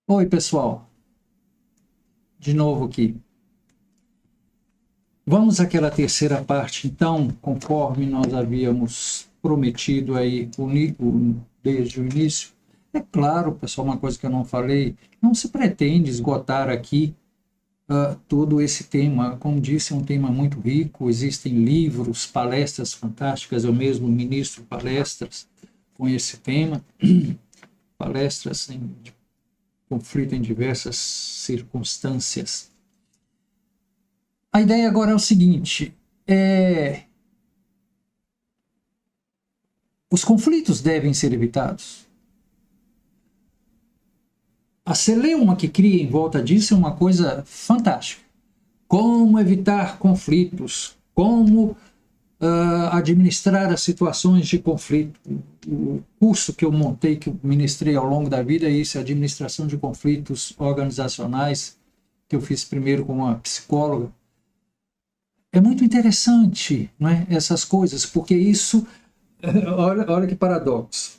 Oi, pessoal. De novo aqui. Vamos àquela terceira parte, então, conforme nós havíamos prometido aí desde o início. É claro, pessoal, uma coisa que eu não falei, não se pretende esgotar aqui todo esse tema. Como disse, é um tema muito rico, existem livros, palestras fantásticas, eu mesmo ministro palestras com esse tema, palestras de conflito em diversas circunstâncias. A ideia agora é o seguinte, os conflitos devem ser evitados. A celeuma que cria em volta disso é uma coisa fantástica. Como evitar conflitos, como administrar as situações de conflito. O curso que eu montei, que eu ministrei ao longo da vida, é isso, administração de conflitos organizacionais, que eu fiz primeiro com uma psicóloga. É muito interessante, não é, essas coisas, porque isso, olha que paradoxo.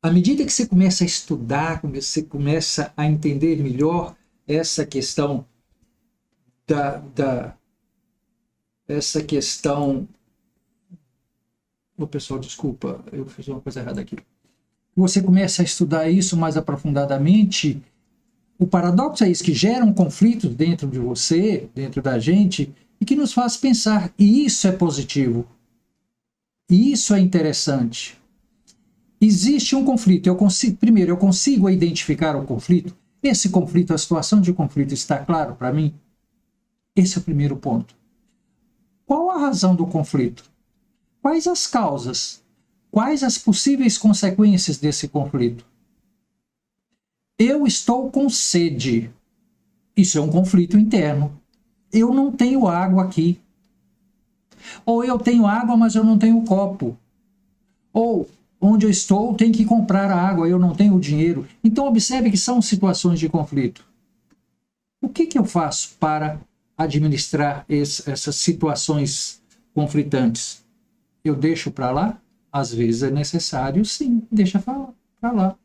À medida que você começa a estudar, você começa a entender melhor essa questão essa questão. Pessoal, desculpa, eu fiz uma coisa errada aqui. Você começa a estudar isso mais aprofundadamente. O paradoxo é isso, que gera um conflito dentro de você, dentro da gente, e que nos faz pensar. E isso é positivo. E isso é interessante. Existe um conflito. Primeiro, eu consigo identificar o conflito. Esse conflito, a situação de conflito está claro para mim? Esse é o primeiro ponto. Qual a razão do conflito? Quais as causas? Quais as possíveis consequências desse conflito? Eu estou com sede. Isso é um conflito interno. Eu não tenho água aqui. Ou eu tenho água, mas eu não tenho copo. Ou onde eu estou tem que comprar a água, eu não tenho dinheiro. Então observe que são situações de conflito. O que eu faço para administrar essas situações conflitantes? Eu deixo para lá? Às vezes é necessário, sim, deixa para lá.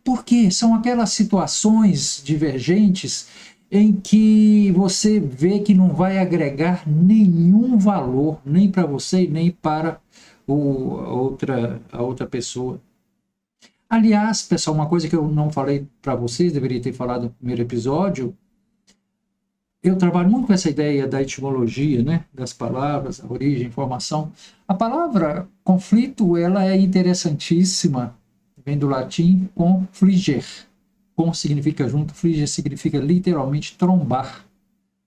Porque são aquelas situações divergentes em que você vê que não vai agregar nenhum valor, nem para você, nem para a outra pessoa. Aliás, pessoal, uma coisa que eu não falei para vocês, deveria ter falado no primeiro episódio, eu trabalho muito com essa ideia da etimologia, né, das palavras, a origem, a informação. A palavra conflito, ela é interessantíssima, vem do latim confliger. Com significa junto, fliger significa literalmente trombar,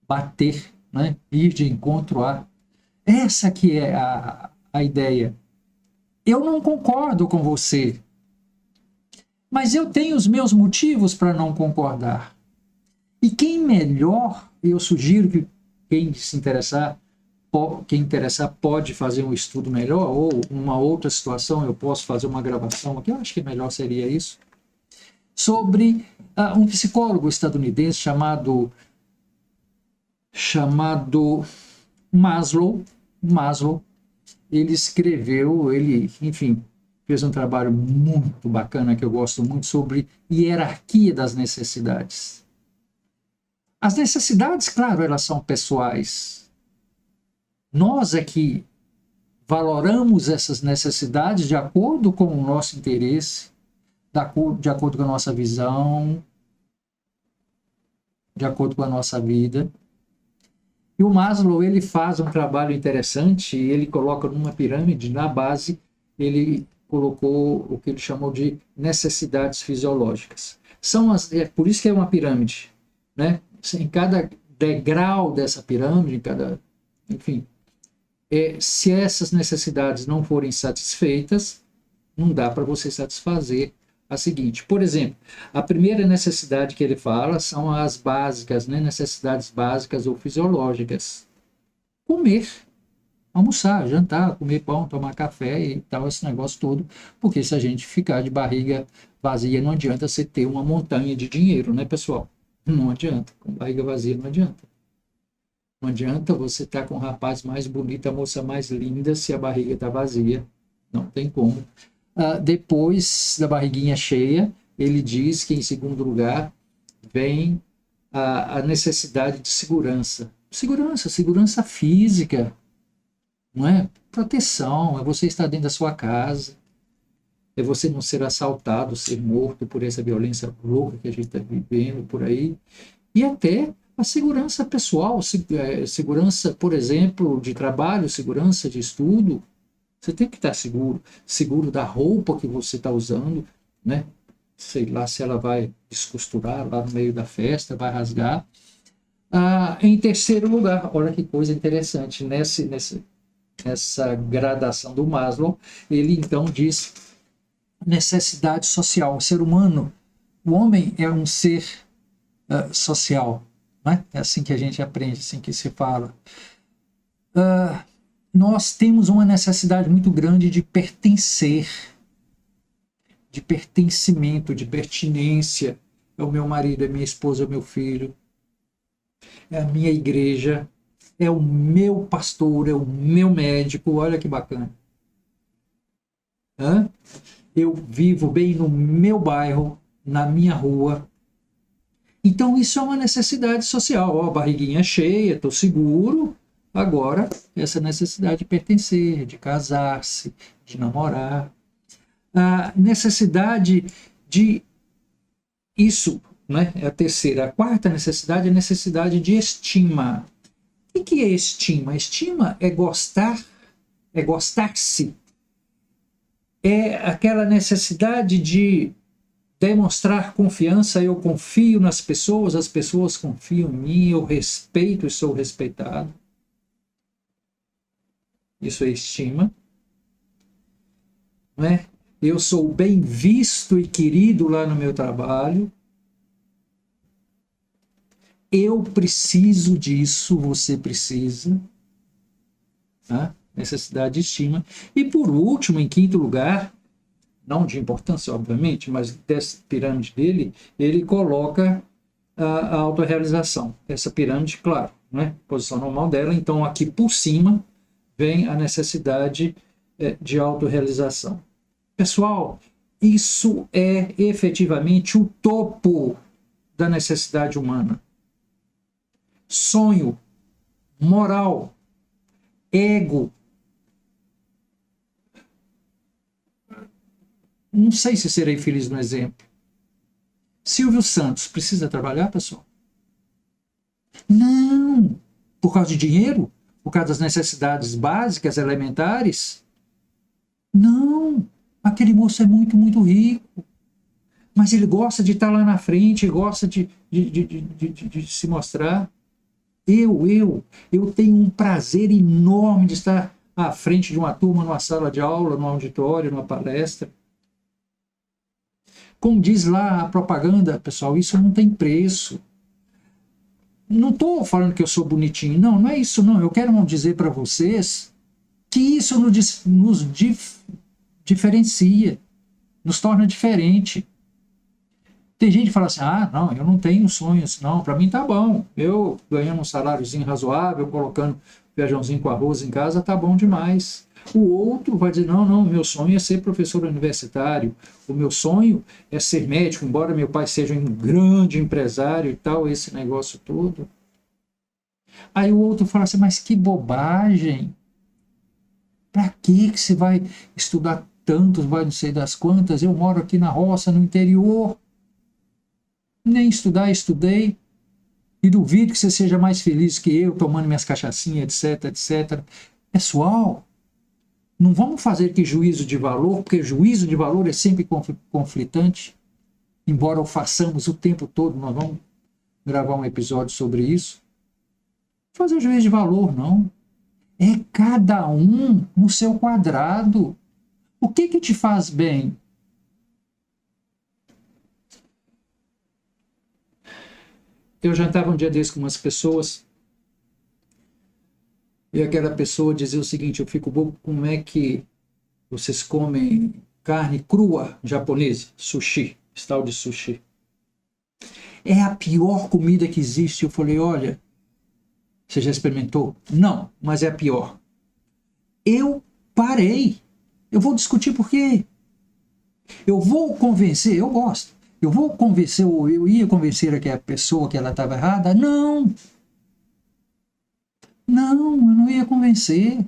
bater, né, ir de encontro a. Essa que é a ideia. Eu não concordo com você, mas eu tenho os meus motivos para não concordar. E quem melhor, eu sugiro que quem se interessar, pode fazer um estudo melhor, ou uma outra situação, eu posso fazer uma gravação aqui, eu acho que melhor seria isso, sobre um psicólogo estadunidense chamado Maslow. Ele escreveu, enfim, fez um trabalho muito bacana, que eu gosto muito, sobre hierarquia das necessidades. As necessidades, claro, elas são pessoais. Nós é que valoramos essas necessidades de acordo com o nosso interesse, de acordo com a nossa visão, de acordo com a nossa vida. E o Maslow, ele faz um trabalho interessante, ele coloca numa pirâmide, na base, ele colocou o que ele chamou de necessidades fisiológicas. É por isso que é uma pirâmide, né? Em cada degrau dessa pirâmide, enfim, se essas necessidades não forem satisfeitas, não dá para você satisfazer a seguinte. Por exemplo, a primeira necessidade que ele fala são as básicas, né? Necessidades básicas ou fisiológicas. Comer, almoçar, jantar, comer pão, tomar café e tal, esse negócio todo. Porque se a gente ficar de barriga vazia, não adianta você ter uma montanha de dinheiro, né, pessoal? Não adianta. Com barriga vazia não adianta. Não adianta você estar com o rapaz mais bonito, a moça mais linda, se a barriga está vazia. Não tem como. Depois da barriguinha cheia, ele diz que, em segundo lugar, vem a necessidade de segurança. Segurança física, não é? Proteção, é você estar dentro da sua casa, é você não ser assaltado, ser morto por essa violência louca que a gente está vivendo por aí, e até a segurança pessoal, segurança, por exemplo, de trabalho, segurança de estudo. Você tem que estar seguro da roupa que você está usando, né? Sei lá se ela vai descosturar lá no meio da festa, vai rasgar. Em terceiro lugar, olha que coisa interessante, nessa gradação do Maslow, ele então diz necessidade social. O ser humano, o homem é um ser social, né? É assim que a gente aprende, assim que se fala. Nós temos uma necessidade muito grande de pertencer, de pertencimento, de pertinência. É o meu marido, é minha esposa, é o meu filho, é a minha igreja, é o meu pastor, é o meu médico. Olha que bacana. Eu vivo bem no meu bairro, na minha rua. Então isso é uma necessidade social. A barriguinha cheia, estou seguro. Agora, essa necessidade de pertencer, de casar-se, de namorar. A necessidade de... Isso, né, é a terceira. A quarta necessidade é a necessidade de estima. O que é estima? Estima é gostar, é gostar-se. É aquela necessidade de demonstrar confiança. Eu confio nas pessoas, as pessoas confiam em mim, eu respeito e sou respeitado. Isso é estima. Não é? Eu sou bem visto e querido lá no meu trabalho. Eu preciso disso, você precisa. Tá? Necessidade de estima. E por último, em quinto lugar, não de importância, obviamente, mas dessa pirâmide dele, ele coloca a autorrealização. Essa pirâmide, claro, né? Posição normal dela. Então, aqui por cima, vem a necessidade de autorrealização. Pessoal, isso é efetivamente o topo da necessidade humana. Sonho, moral, ego. Não sei se serei feliz no exemplo. Silvio Santos precisa trabalhar, pessoal? Não! Por causa de dinheiro? Por causa das necessidades básicas, elementares? Não! Aquele moço é muito, muito rico. Mas ele gosta de estar lá na frente, gosta de se mostrar. Eu tenho um prazer enorme de estar à frente de uma turma, numa sala de aula, num auditório, numa palestra. Como diz lá a propaganda, pessoal, isso não tem preço. Não estou falando que eu sou bonitinho, não é isso não. Eu quero dizer para vocês que isso nos diferencia, nos torna diferente. Tem gente que fala assim, não, eu não tenho sonhos, não, para mim tá bom. Eu ganhando um saláriozinho razoável, colocando feijãozinho com arroz em casa, tá bom demais. O outro vai dizer, não, meu sonho é ser professor universitário, o meu sonho é ser médico, embora meu pai seja um grande empresário e tal, esse negócio todo. Aí o outro fala assim, mas que bobagem. Para que você vai estudar tantos, vai não sei das quantas, eu moro aqui na roça, no interior. Nem estudar, estudei. E duvido que você seja mais feliz que eu, tomando minhas cachaçinhas, etc, etc. Pessoal, não vamos fazer aqui juízo de valor, porque juízo de valor é sempre conflitante. Embora o façamos o tempo todo, nós vamos gravar um episódio sobre isso. Fazer juízo de valor, não. É cada um no seu quadrado. O que te faz bem? Eu jantava um dia desse com umas pessoas e aquela pessoa dizia o seguinte, eu fico bobo, como é que vocês comem carne crua japonesa? Sushi, tal de sushi. É a pior comida que existe. Eu falei, olha, você já experimentou? Não, mas é a pior. Eu parei. Eu vou discutir por quê. Eu vou convencer, eu gosto. Eu vou convencer, ou eu ia convencer aquela pessoa que ela estava errada? Não. Não, eu não ia convencer.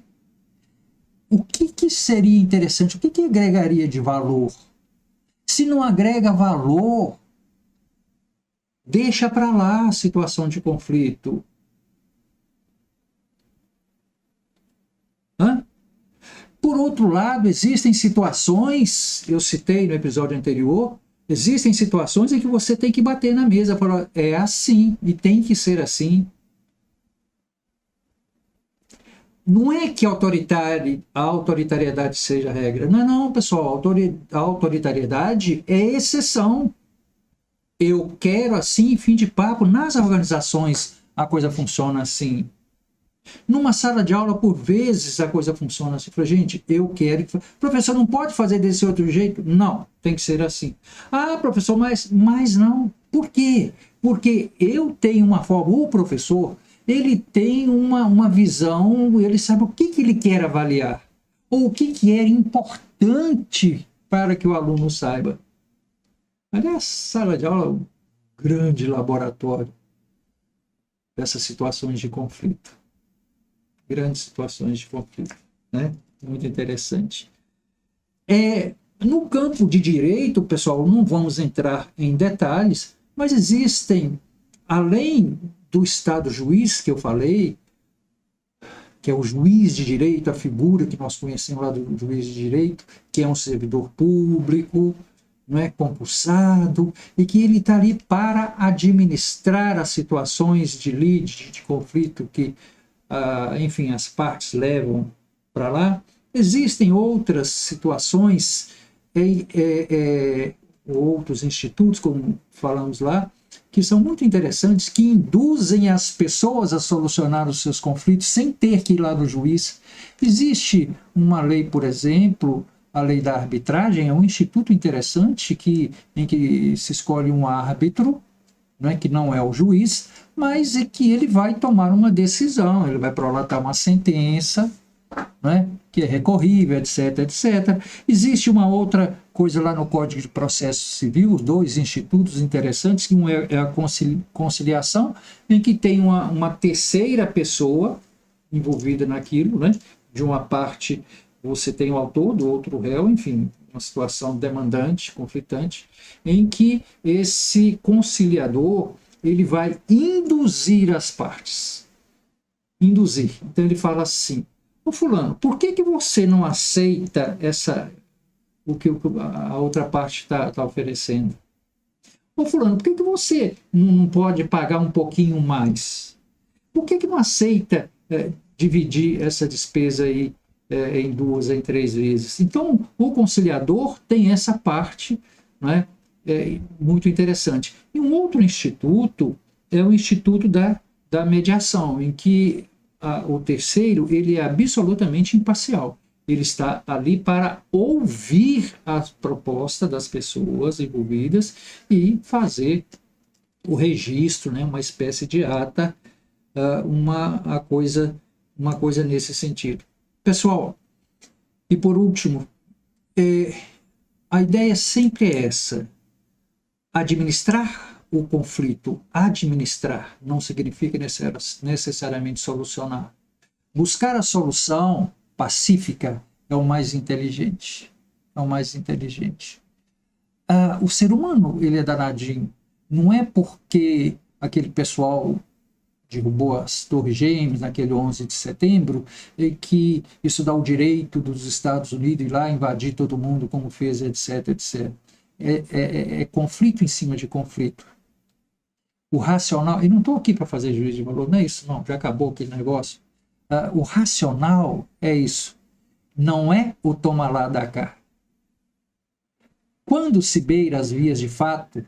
O que seria interessante? O que agregaria de valor? Se não agrega valor, deixa para lá a situação de conflito. Hã? Por outro lado, existem situações, eu citei no episódio anterior, existem situações em que você tem que bater na mesa, falar, é assim e tem que ser assim. Não é que a autoritariedade seja a regra. Não, não, pessoal, a autoritariedade é exceção. Eu quero assim, fim de papo. Nas organizações a coisa funciona assim. Numa sala de aula, por vezes, a coisa funciona assim. Fala, gente, eu quero que... Professor, não pode fazer desse outro jeito? Não, tem que ser assim. Ah, professor, mas não. Por quê? Porque eu tenho uma forma... O professor, ele tem uma visão, ele sabe o que ele quer avaliar. Ou o que é importante para que o aluno saiba. Aliás, sala de aula é um grande laboratório dessas situações de conflito. Grandes situações de conflito, né? Muito interessante. No campo de direito, pessoal, não vamos entrar em detalhes, mas existem, além do Estado juiz que eu falei, que é o juiz de direito, a figura que nós conhecemos lá do juiz de direito, que é um servidor público, não é concursado, e que ele está ali para administrar as situações de lide, de conflito que enfim, as partes levam para lá. Existem outras situações, outros institutos, como falamos lá, que são muito interessantes, que induzem as pessoas a solucionar os seus conflitos sem ter que ir lá no juiz. Existe uma lei, por exemplo, a lei da arbitragem, é um instituto interessante em que se escolhe um árbitro, que não é o juiz, mas é que ele vai tomar uma decisão, ele vai prolatar uma sentença, que é recorrível, etc, etc. Existe uma outra coisa lá no Código de Processo Civil, 2 institutos interessantes, que um é a conciliação, em que tem uma terceira pessoa envolvida naquilo, de uma parte você tem o autor, do outro o réu, enfim, uma situação demandante, conflitante, em que esse conciliador ele vai induzir as partes. Induzir. Então ele fala assim, ô fulano, por que você não aceita o que a outra parte está oferecendo? Ô fulano, por que você não pode pagar um pouquinho mais? Por que não aceita dividir essa despesa aí em 2, em 3 vezes? Então, o conciliador tem essa parte, muito interessante. E um outro instituto é o Instituto da Mediação, em que o terceiro ele é absolutamente imparcial. Ele está ali para ouvir a proposta das pessoas envolvidas e fazer o registro, uma espécie de ata, uma coisa nesse sentido. Pessoal, e por último, a ideia sempre é essa. Administrar o conflito, administrar, não significa necessariamente solucionar. Buscar a solução pacífica é o mais inteligente. É o mais inteligente. O ser humano, ele é danadinho. Não é porque aquele pessoal derrubou as Torres Gêmeas naquele 11 de setembro, e que isso dá o direito dos Estados Unidos ir lá invadir todo mundo, como fez, etc, etc. É conflito em cima de conflito. O racional, e não estou aqui para fazer juízo de valor, não é isso, não, já acabou aquele negócio. O racional é isso, não é o toma lá da cá. Quando se beira as vias de fato,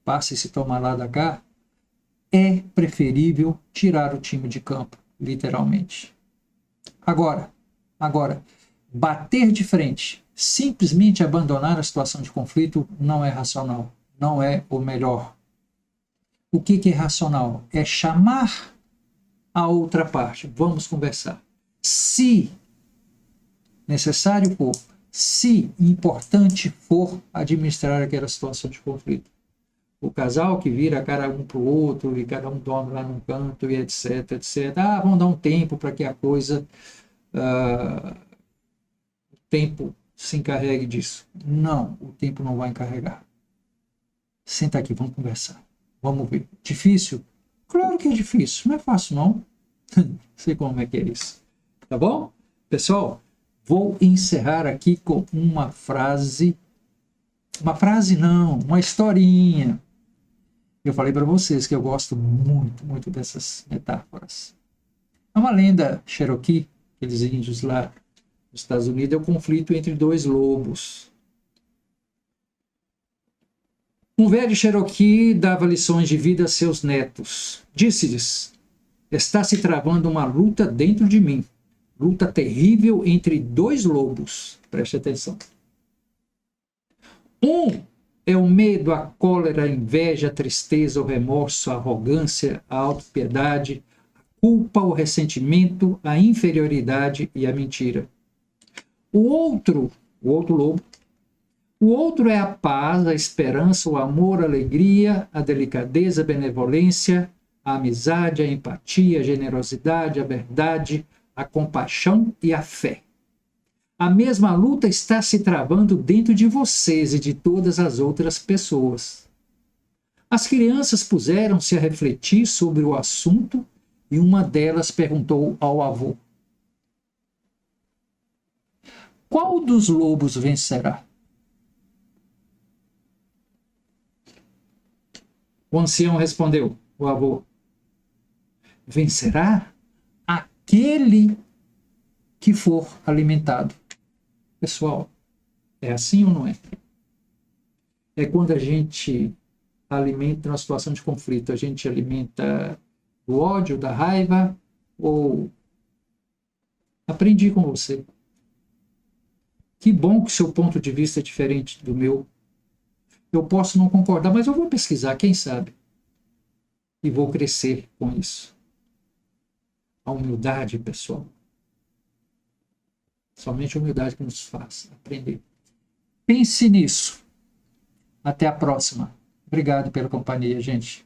passa esse toma lá da cá, é preferível tirar o time de campo, literalmente. Agora, bater de frente, simplesmente abandonar a situação de conflito não é racional, não é o melhor. O que é racional? É chamar a outra parte, vamos conversar. Se necessário for, se importante for administrar aquela situação de conflito. O casal que vira a cara um para o outro e cada um dorme lá num canto e etc, etc. Ah, vamos dar um tempo para que a coisa, o tempo se encarregue disso. Não, o tempo não vai encarregar. Senta aqui, vamos conversar. Vamos ver. Difícil? Claro que é difícil, não é fácil não. Sei como é que é isso. Tá bom? Pessoal, vou encerrar aqui com uma frase. Uma frase não, uma historinha. Eu falei para vocês que eu gosto muito, muito dessas metáforas. É uma lenda Cherokee, aqueles índios lá nos Estados Unidos, é o conflito entre dois lobos. Um velho Cherokee dava lições de vida a seus netos. Disse-lhes: está se travando uma luta dentro de mim. Luta terrível entre dois lobos. Preste atenção. Um é o medo, a cólera, a inveja, a tristeza, o remorso, a arrogância, a autopiedade, a culpa, o ressentimento, a inferioridade e a mentira. O outro lobo, o outro é a paz, a esperança, o amor, a alegria, a delicadeza, a benevolência, a amizade, a empatia, a generosidade, a verdade, a compaixão e a fé. A mesma luta está se travando dentro de vocês e de todas as outras pessoas. As crianças puseram-se a refletir sobre o assunto e uma delas perguntou ao avô: qual dos lobos vencerá? O ancião respondeu, o avô: vencerá aquele que for alimentado. Pessoal, é assim ou não é? É quando a gente alimenta uma situação de conflito, a gente alimenta o ódio, da raiva, ou aprendi com você. Que bom que o seu ponto de vista é diferente do meu. Eu posso não concordar, mas eu vou pesquisar, quem sabe? E vou crescer com isso. A humildade, pessoal. Somente a humildade que nos faz aprender. Pense nisso. Até a próxima. Obrigado pela companhia, gente.